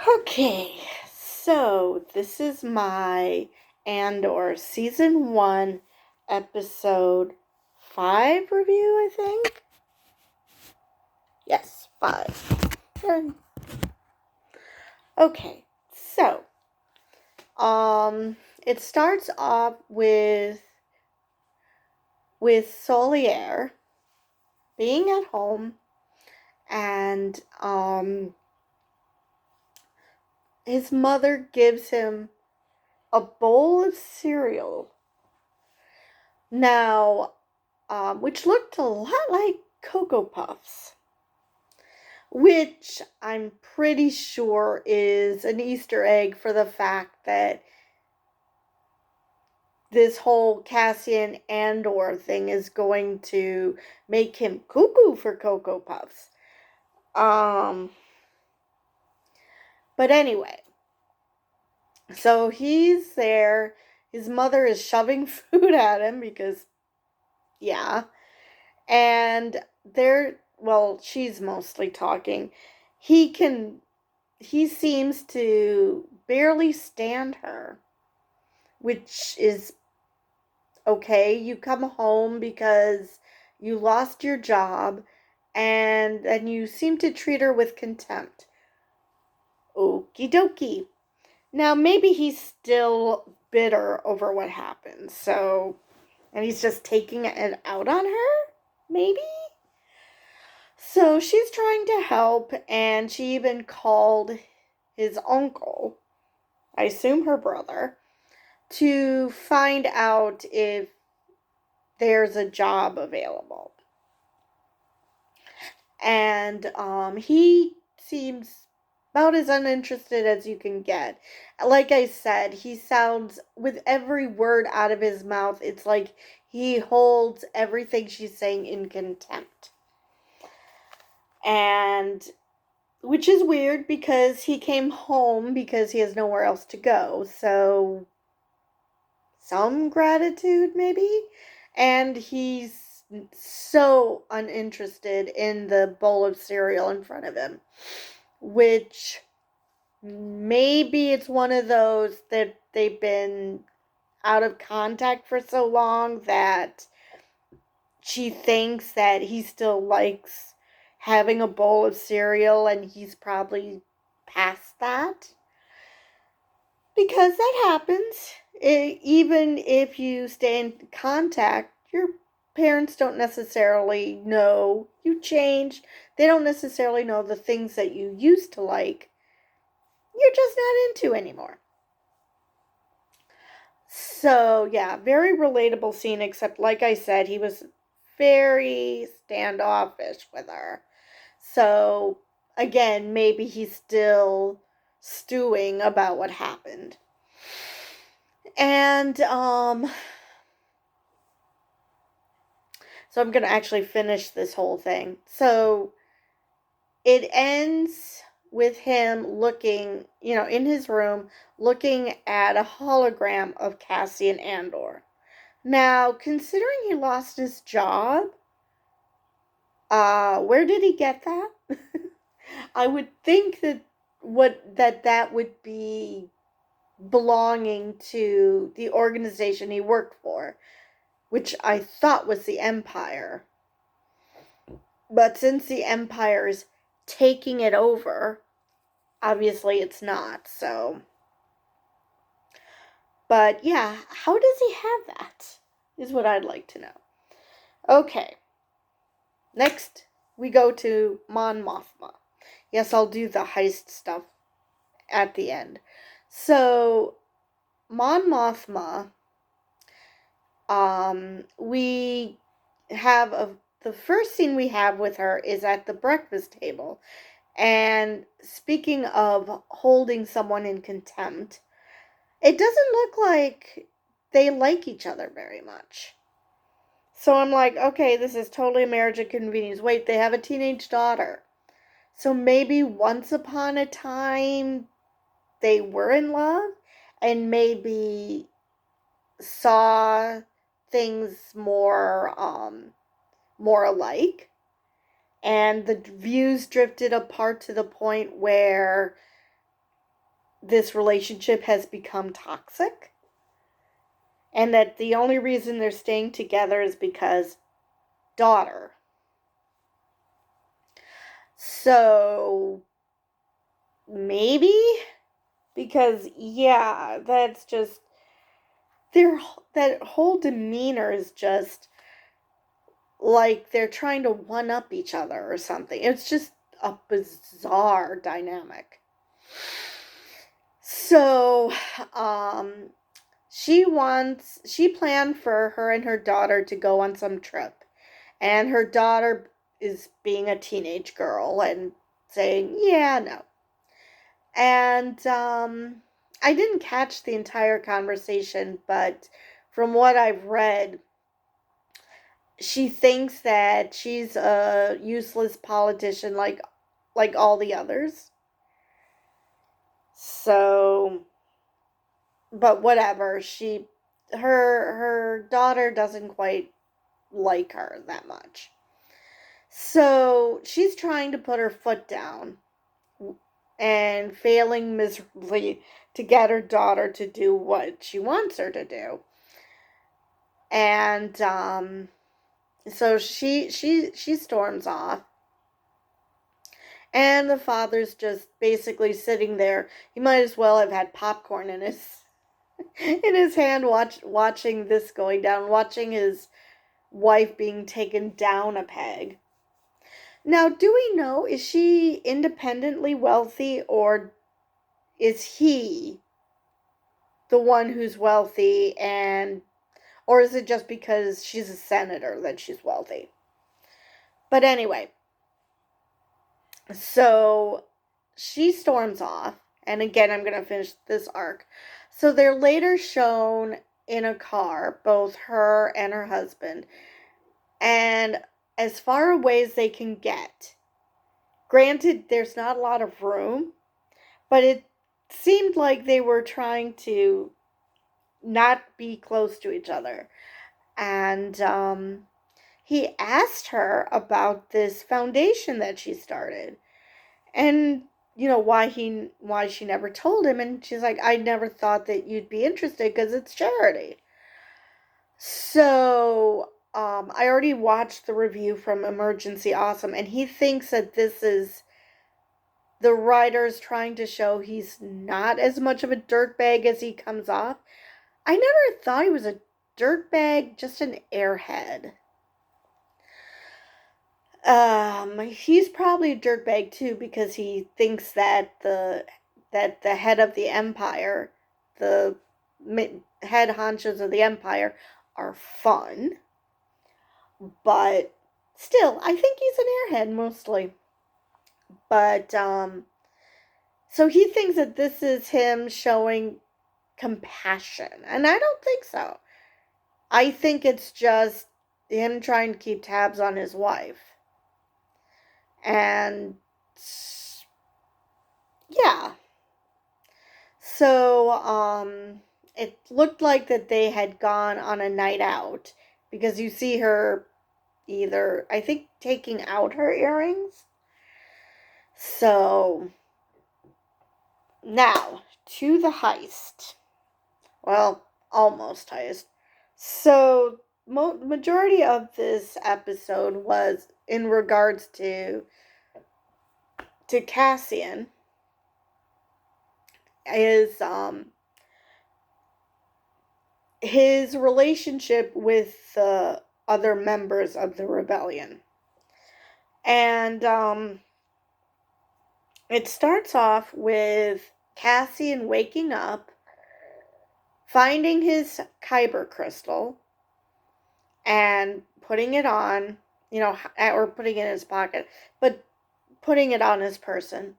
Okay, so this is my Andor Season 1, Episode 5 review, I think. Yes, 5. Okay, so, it starts off with Solier being at home and, his mother gives him a bowl of cereal. Now, which looked a lot like Cocoa Puffs, which I'm pretty sure is an Easter egg for the fact that this whole Cassian Andor thing is going to make him cuckoo for Cocoa Puffs. Um, but anyway, so he's there. His mother is shoving food at him because, yeah. And she's mostly talking. He can he seems to barely stand her, which is okay. You come home because you lost your job and you seem to treat her with contempt. Okie dokie. Now maybe he's still bitter over what happened, and he's just taking it out on her? Maybe? So she's trying to help, and she even called his uncle, I assume her brother, to find out if there's a job available. And he seems about as uninterested as you can get. Like I said, he sounds, with every word out of his mouth, it's like he holds everything she's saying in contempt. And which is weird because he came home because he has nowhere else to go. So some gratitude maybe. And he's so uninterested in the bowl of cereal in front of him, which maybe it's one of those that they've been out of contact for so long that she thinks that he still likes having a bowl of cereal and he's probably past that. Because that happens. Even if you stay in contact, your parents don't necessarily know you changed. They don't necessarily know the things that you used to like. You're just not into anymore. So, yeah, very relatable scene, except, like I said, he was very standoffish with her. So, again, maybe he's still stewing about what happened. And, so I'm going to actually finish this whole thing. So, it ends with him looking, in his room, looking at a hologram of Cassian Andor. Now, considering he lost his job, where did he get that? I would think that would be belonging to the organization he worked for, which I thought was the Empire. But since the Empire is taking it over, obviously it's not, so. But yeah, how does he have that? Is what I'd like to know. Okay. Next, we go to Mon Mothma. Yes, I'll do the heist stuff at the end. So, Mon Mothma, we have the first scene we have with her is at the breakfast table. And speaking of holding someone in contempt, it doesn't look like they like each other very much. So I'm like, okay, this is totally a marriage of convenience. Wait, they have a teenage daughter. So maybe once upon a time they were in love and maybe saw things more alike, and the views drifted apart to the point where this relationship has become toxic, and that the only reason they're staying together is because daughter. So maybe, because yeah, that's just their that whole demeanor is just like they're trying to one up each other or something. It's just a bizarre dynamic. So, um, she planned for her and her daughter to go on some trip. And her daughter is being a teenage girl and saying, yeah, no. And I didn't catch the entire conversation, but from what I've read, she thinks that she's a useless politician like all the others. So, but whatever. Her daughter doesn't quite like her that much. So, she's trying to put her foot down and failing miserably to get her daughter to do what she wants her to do. And so she storms off, and the father's just basically sitting there. He might as well have had popcorn in his hand, watching this going down, watching his wife being taken down a peg. Now, do we know, is she independently wealthy, or is he the one who's wealthy, and or is it just because she's a senator that she's wealthy? But anyway, so she storms off, and again, I'm going to finish this arc. So they're later shown in a car, both her and her husband, and as far away as they can get. Granted, there's not a lot of room, but it seemed like they were trying to not be close to each other. And he asked her about this foundation that she started, and why she never told him, and she's like, I never thought that you'd be interested because it's charity. So I already watched the review from Emergency Awesome, and he thinks that this is the writer's trying to show he's not as much of a dirtbag as he comes off. I never thought he was a dirtbag, just an airhead. He's probably a dirtbag too, because he thinks that the head of the empire, the head honchos of the empire, are fun. But still, I think he's an airhead mostly. But so he thinks that this is him showing compassion, and I don't think so. I think it's just him trying to keep tabs on his wife. And yeah. So it looked like that they had gone on a night out, because you see her either, I think, taking out her earrings. So now to the heist. Well, almost heist. So majority of this episode was in regards to Cassian, his relationship with the other members of the rebellion. And it starts off with Cassian waking up, finding his kyber crystal, and putting it on, or putting it in his pocket, but putting it on his person,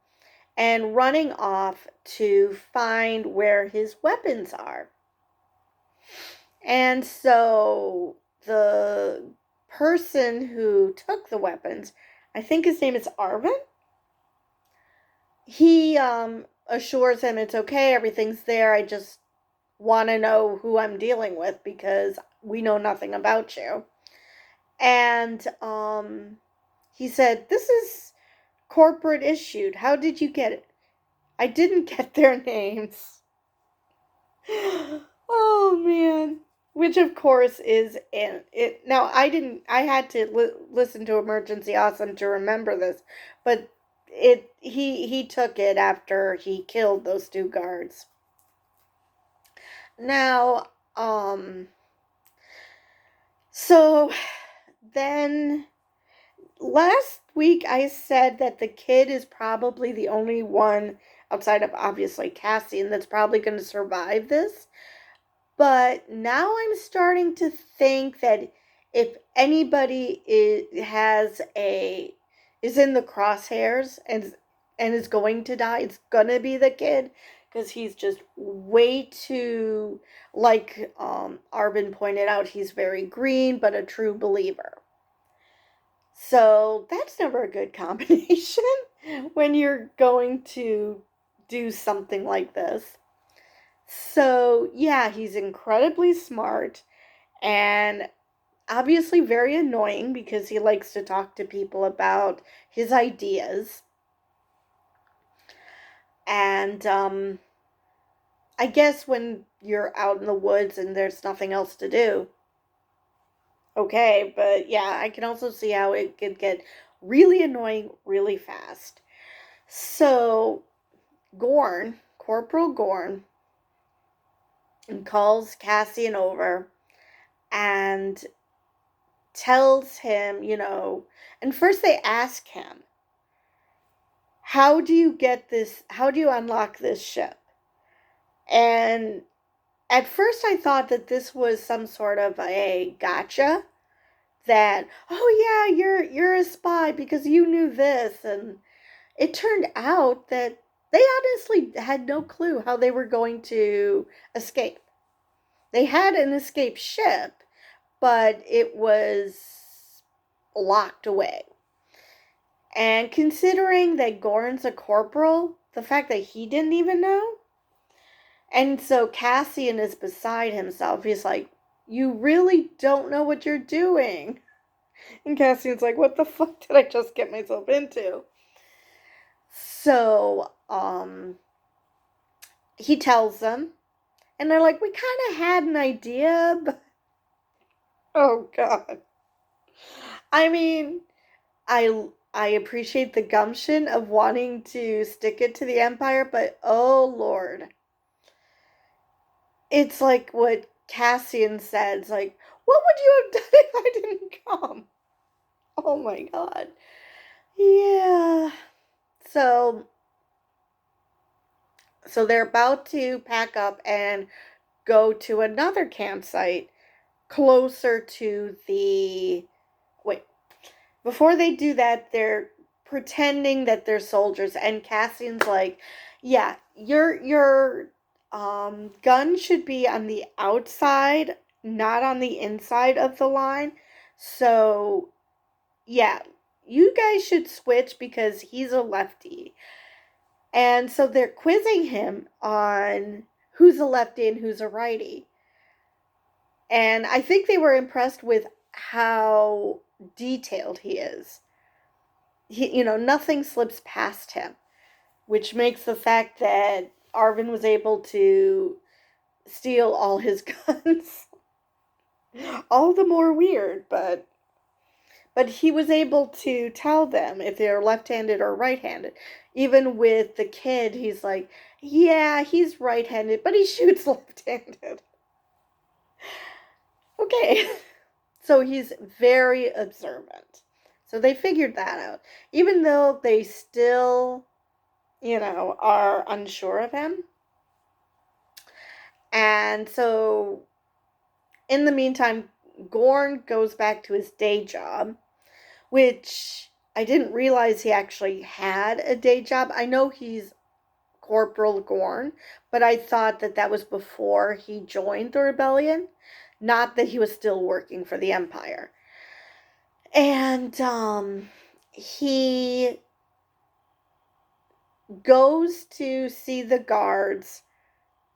and running off to find where his weapons are. And so the person who took the weapons, I think his name is Arvin, he assures him it's okay, everything's there, I just want to know who I'm dealing with because we know nothing about you. And he said, this is corporate issued. How did you get it? I didn't get their names. Oh man. Which of course is in it. Now I didn't. I had to listen to Emergency Awesome to remember this, but he took it after he killed those two guards. Now, so then last week I said that the kid is probably the only one outside of obviously Cassian that's probably going to survive this. But now I'm starting to think that if anybody is in the crosshairs and is going to die, it's gonna be the kid because he's just way too, like Arvin pointed out, he's very green but a true believer. So that's never a good combination when you're going to do something like this. So, yeah, he's incredibly smart and obviously very annoying because he likes to talk to people about his ideas. And I guess when you're out in the woods and there's nothing else to do, okay, but yeah, I can also see how it could get really annoying really fast. So, Corporal Gorn, calls Cassian over and tells him, and first they ask him, how do you get this? How do you unlock this ship? And at first I thought that this was some sort of a gotcha that, oh yeah, you're a spy because you knew this. And it turned out that they honestly had no clue how they were going to escape. They had an escape ship, but it was locked away. And considering that Gorn's a corporal, the fact that he didn't even know. And so Cassian is beside himself. He's like, you really don't know what you're doing. And Cassian's like, what the fuck did I just get myself into? So, he tells them. And they're like, we kind of had an idea, but... Oh, God. I mean, I appreciate the gumption of wanting to stick it to the Empire, but oh Lord. It's like what Cassian said. It's like, what would you have done if I didn't come? Oh my God. Yeah. So they're about to pack up and go to another campsite closer to the wait. Before they do that, they're pretending that they're soldiers, and Cassian's like, yeah, your gun should be on the outside, not on the inside of the line. So yeah, you guys should switch because he's a lefty. And so they're quizzing him on who's a lefty and who's a righty. And I think they were impressed with how detailed he is. Nothing slips past him, which makes the fact that Arvin was able to steal all his guns all the more weird, but he was able to tell them if they're left-handed or right-handed. Even with the kid, he's like, yeah, he's right-handed, but he shoots left-handed. Okay. So he's very observant. So they figured that out. Even though they still, are unsure of him. And so in the meantime, Gorn goes back to his day job, which I didn't realize he actually had a day job. I know he's Corporal Gorn, but I thought that was before he joined the rebellion, not that he was still working for the Empire. And he goes to see the guards,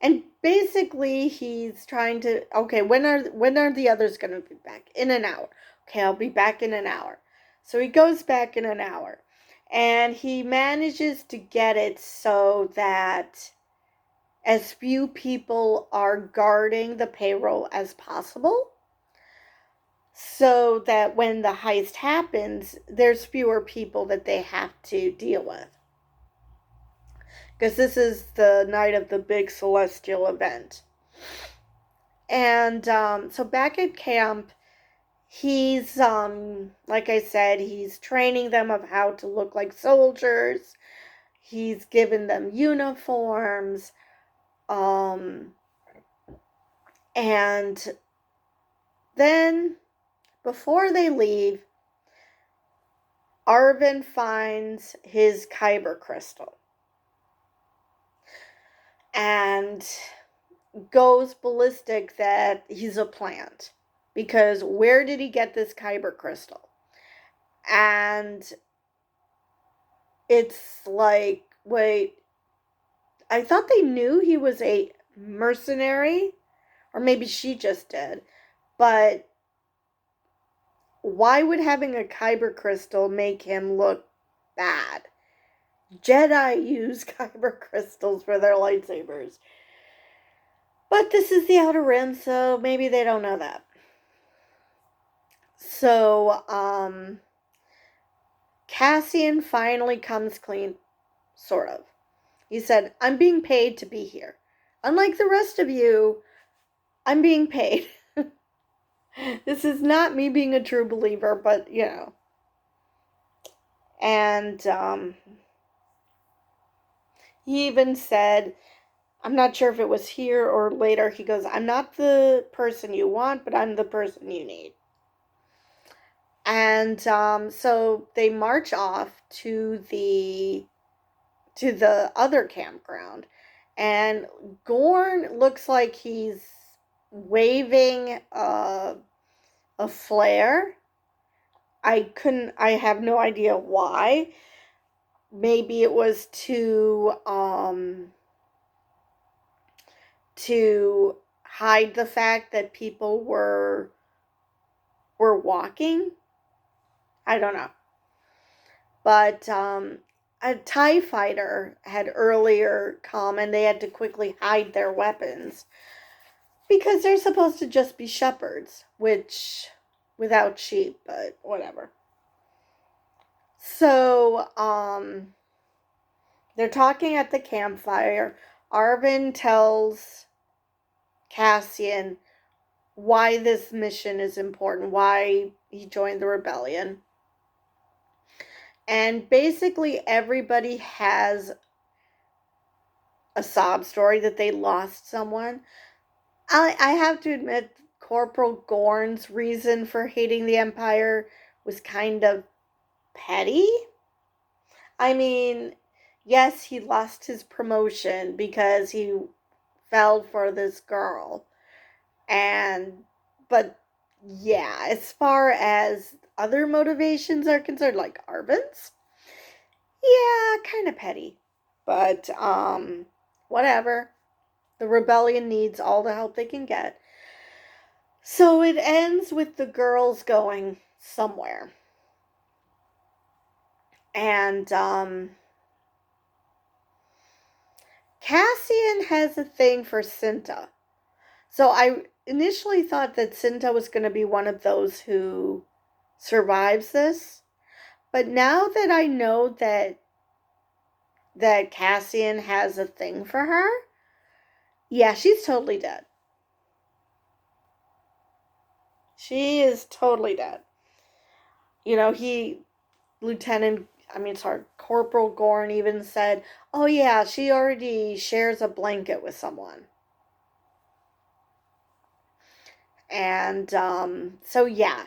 and basically he's trying to, okay, when are the others going to be back? In an hour. Okay, I'll be back in an hour. So he goes back in an hour. And he manages to get it so that as few people are guarding the payroll as possible, so that when the heist happens, there's fewer people that they have to deal with. Because this is the night of the big celestial event. And so back at camp, he's, like I said, he's training them of how to look like soldiers. He's given them uniforms. And then, before they leave, Arvin finds his kyber crystal and goes ballistic that he's a plant. Because where did he get this kyber crystal? And it's like, wait, I thought they knew he was a mercenary, or maybe she just did. But why would having a kyber crystal make him look bad? Jedi use kyber crystals for their lightsabers. But this is the Outer Rim, so maybe they don't know that. So, Cassian finally comes clean, sort of. He said, I'm being paid to be here. Unlike the rest of you, I'm being paid. This is not me being a true believer, but, you know. And he even said, I'm not sure if it was here or later, he goes, I'm not the person you want, but I'm the person you need. And so they march off to the other campground. And Gorn looks like he's waving a flare. I have no idea why. Maybe it was to hide the fact that people were walking. I don't know. But a TIE fighter had earlier come and they had to quickly hide their weapons because they're supposed to just be shepherds, which, without sheep, but whatever. So, they're talking at the campfire. Arvin tells Cassian why this mission is important, why he joined the rebellion. And basically everybody has a sob story that they lost someone. I have to admit, Corporal Gorn's reason for hating the Empire was kind of petty. I mean, yes, he lost his promotion because he fell for this girl. But yeah, as far as other motivations are concerned, like Arvin's, yeah, kind of petty. But, whatever. The rebellion needs all the help they can get. So it ends with the girls going somewhere. And, Cassian has a thing for Cinta. So I initially thought that Cinta was going to be one of those who survives this. But now that I know that Cassian has a thing for her, yeah, she's totally dead. She is totally dead. You know, Corporal Gorn even said, oh yeah, she already shares a blanket with someone. And, so yeah,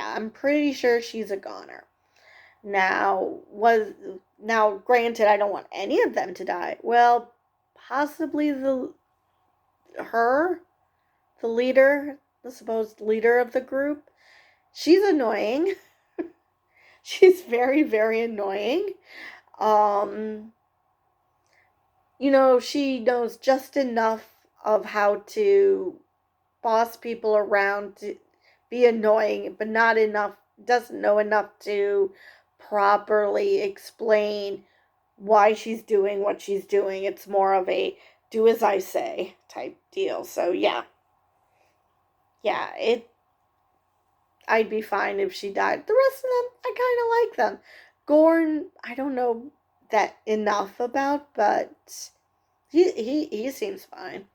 I'm pretty sure she's a goner. Now, granted, I don't want any of them to die. Well, possibly the leader, the supposed leader of the group. She's annoying. She's very, very annoying. She knows just enough of how to boss people around to be annoying, but not enough, doesn't know enough to properly explain why she's doing what she's doing. It's more of a do as I say type deal. So yeah. Yeah, I'd be fine if she died. The rest of them, I kind of like them. Gorn, I don't know that enough about, but he seems fine.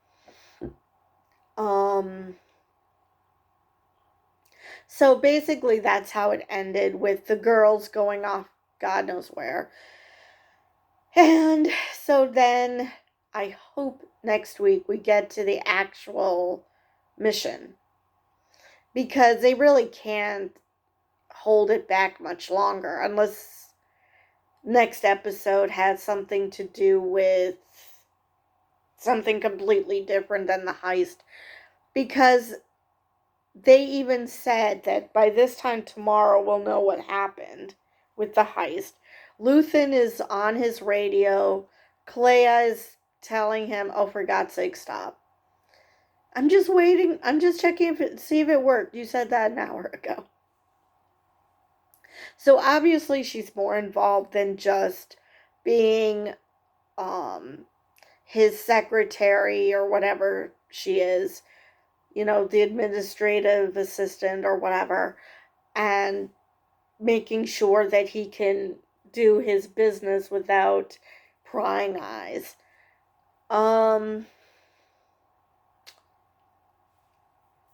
Um so basically that's how it ended, with the girls going off God knows where. And so then I hope next week we get to the actual mission, because they really can't hold it back much longer unless next episode has something to do with something completely different than the heist, because they even said that by this time tomorrow we'll know what happened with the heist. Luthen is on his radio. Clea is telling him, oh, for God's sake, stop. I'm just waiting. I'm just checking see if it worked. You said that an hour ago. So obviously she's more involved than just being um his secretary or whatever she is, the administrative assistant or whatever, and making sure that he can do his business without prying eyes.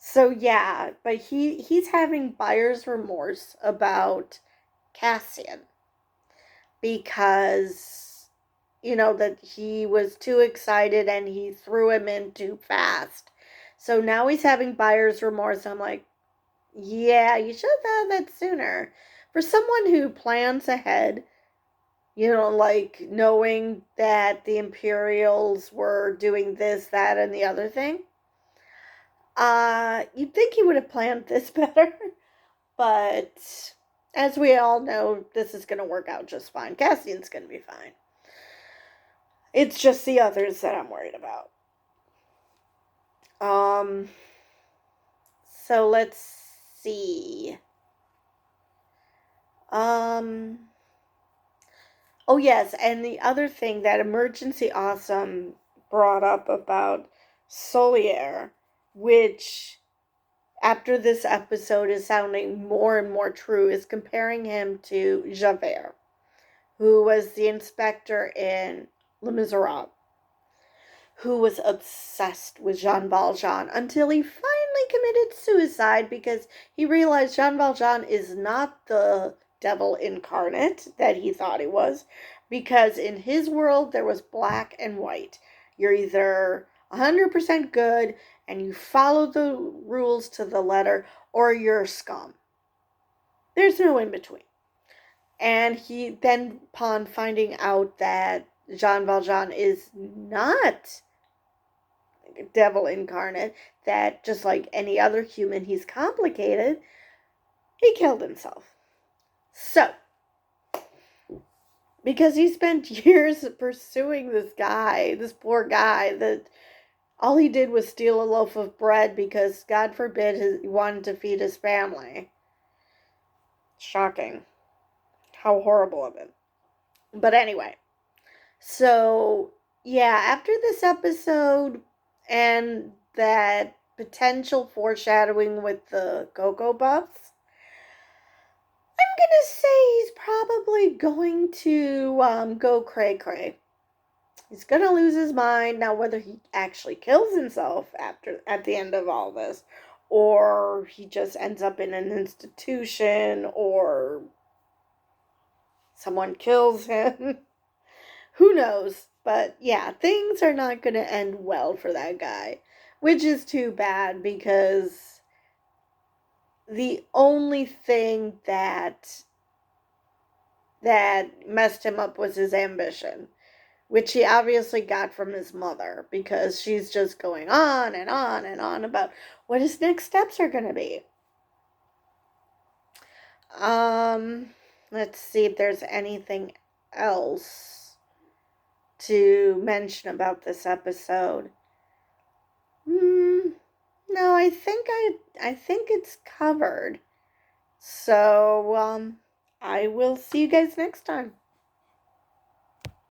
So yeah, but he's having buyer's remorse about Cassian, because that he was too excited and he threw him in too fast. So now he's having buyer's remorse. I'm like, yeah, you should have done that sooner. For someone who plans ahead, like knowing that the Imperials were doing this, that, and the other thing, you'd think he would have planned this better. But as we all know, this is going to work out just fine. Cassian's going to be fine. It's just the others that I'm worried about. Um, so let's see. Oh yes, and the other thing that Emergency Awesome brought up about Solier, which after this episode is sounding more and more true, is comparing him to Javert, who was the inspector in Les Miserables, who was obsessed with Jean Valjean until he finally committed suicide because he realized Jean Valjean is not the devil incarnate that he thought he was, because in his world there was black and white. You're either 100% good and you follow the rules to the letter, or you're scum. There's no in between. And he then, upon finding out that Jean Valjean is not devil incarnate, that just like any other human, he's complicated, he killed himself. So, because he spent years pursuing this guy, this poor guy, that all he did was steal a loaf of bread because, God forbid, he wanted to feed his family. Shocking. How horrible of him. But anyway, so yeah, after this episode and that potential foreshadowing with the Cocoa Buffs, I'm gonna say he's probably going to go cray cray. He's gonna lose his mind. Now, whether he actually kills himself at the end of all this, or he just ends up in an institution, or someone kills him, who knows? But yeah, things are not gonna end well for that guy, which is too bad, because the only thing that messed him up was his ambition, which he obviously got from his mother, because she's just going on and on and on about what his next steps are going to be. Let's see if there's anything else to mention about this episode. No, I think it's covered. So, I will see you guys next time.